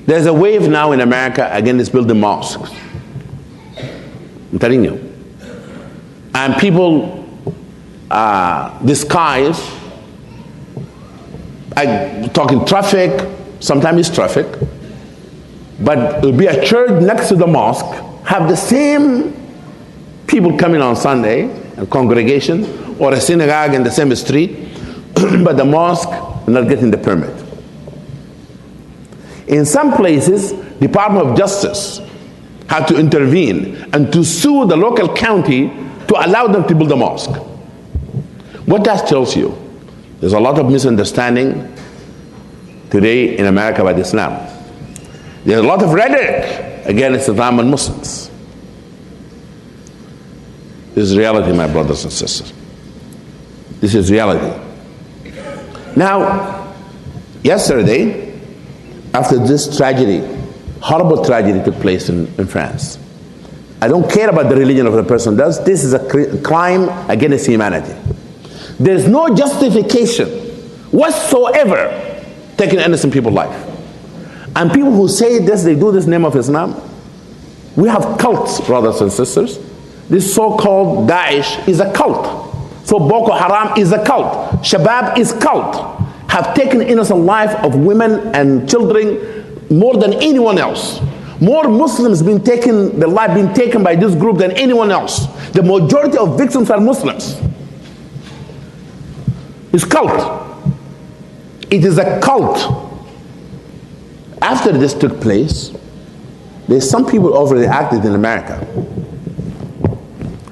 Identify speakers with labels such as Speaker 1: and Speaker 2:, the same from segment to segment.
Speaker 1: There's a wave now in America against building mosques. I'm telling you. And people disguise, talking traffic, sometimes it's traffic, but it'll be a church next to the mosque, have the same people coming on Sunday, a congregation, or a synagogue in the same street, but the mosque not getting the permit. In some places, Department of Justice had to intervene and to sue the local county to allow them to build a mosque. What that tells you, there's a lot of misunderstanding today in America about Islam. There's a lot of rhetoric against Islam and Muslims. This is reality, my brothers and sisters. This is reality. Now, yesterday, after this tragedy, horrible tragedy took place in France. I don't care about the religion of the person does. This is a crime against humanity. There's no justification whatsoever taking innocent people's life. And people who say this, they do this in the name of Islam. We have cults, brothers and sisters. This so-called Daesh is a cult. So Boko Haram is a cult. Shabab is cult. Have taken innocent life of women and children more than anyone else. More Muslims been taken, their life been taken by this group than anyone else. The majority of victims are Muslims. It's cult. It is a cult. After this took place, there's some people overreacted in America.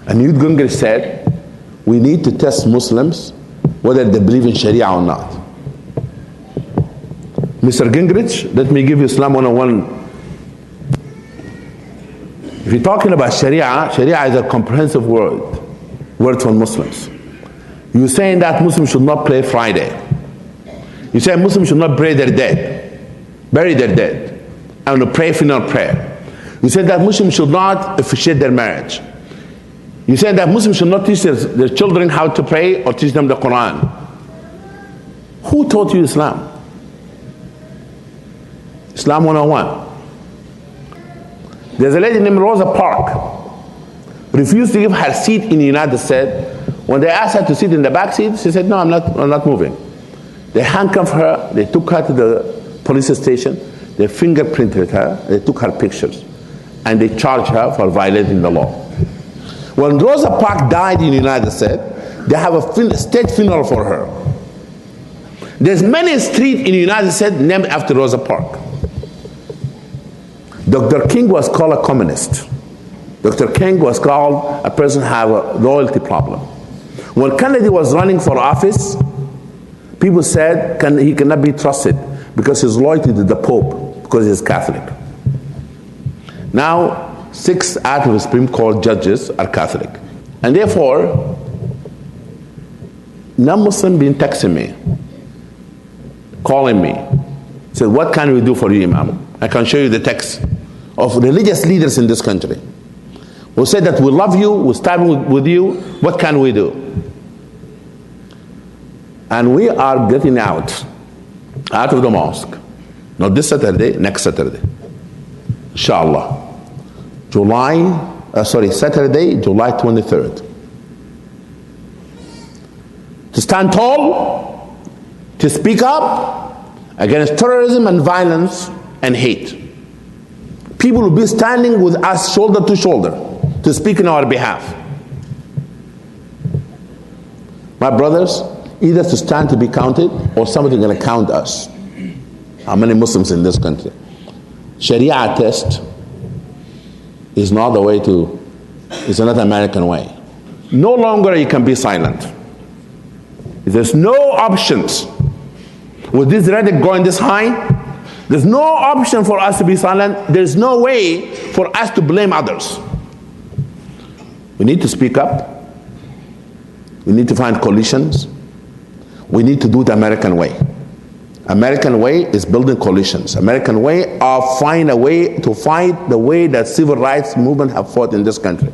Speaker 1: And Newt Gingrich said, we need to test Muslims whether they believe in Sharia or not. Mr. Gingrich, let me give you Islam 101. If you're talking about Sharia, Sharia is a comprehensive word for Muslims. You're saying that Muslims should not pray Friday. You say Muslims should not bury their dead, and pray funeral prayer. You say that Muslims should not officiate their marriage. You say that Muslims should not teach their children how to pray or teach them the Quran. Who taught you Islam? Islam 101. There's a lady named Rosa Parks, refused to give her seat in the United States. When they asked her to sit in the back seat, she said, no, I'm not moving. They handcuffed her, they took her to the police station, they fingerprinted her, they took her pictures, and they charged her for violating the law. When Rosa Parks died in the United States, they have a state funeral for her. There's many streets in the United States named after Rosa Parks. Dr. King was called a communist. Dr. King was called a person who had a loyalty problem. When Kennedy was running for office, people said he cannot be trusted because his loyalty to the Pope, because he's Catholic. Now, 6 out of the Supreme Court judges are Catholic. And therefore, non-Muslim been texting me, calling me, said, what can we do for you, Imam? I can show you the text of religious leaders in this country who said that we love you, we stand with you, what can we do? And we are getting out of the mosque, not this Saturday, next Saturday, inshallah. Saturday, July 23rd. To stand tall, to speak up against terrorism and violence and hate. People will be standing with us shoulder to shoulder to speak in our behalf. My brothers, either to stand to be counted or somebody going to count us. How many Muslims in this country? Sharia test is not the way to, it's not the American way. No longer you can be silent. There's no options. With this rhetoric going this high, there's no option for us to be silent. There's no way for us to blame others. We need to speak up. We need to find coalitions. We need to do the American way. American way is building coalitions. American way of find a way to fight the way that civil rights movement have fought in this country.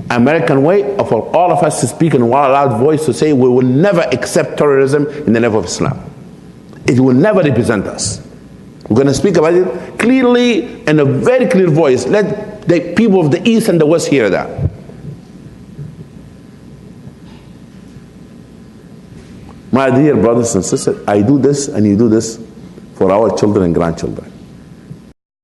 Speaker 1: American way for all of us to speak in one loud voice to say we will never accept terrorism in the name of Islam. It will never represent us. We're going to speak about it clearly in a very clear voice. Let the people of the East and the West hear that. My dear brothers and sisters, I do this and you do this for our children and grandchildren.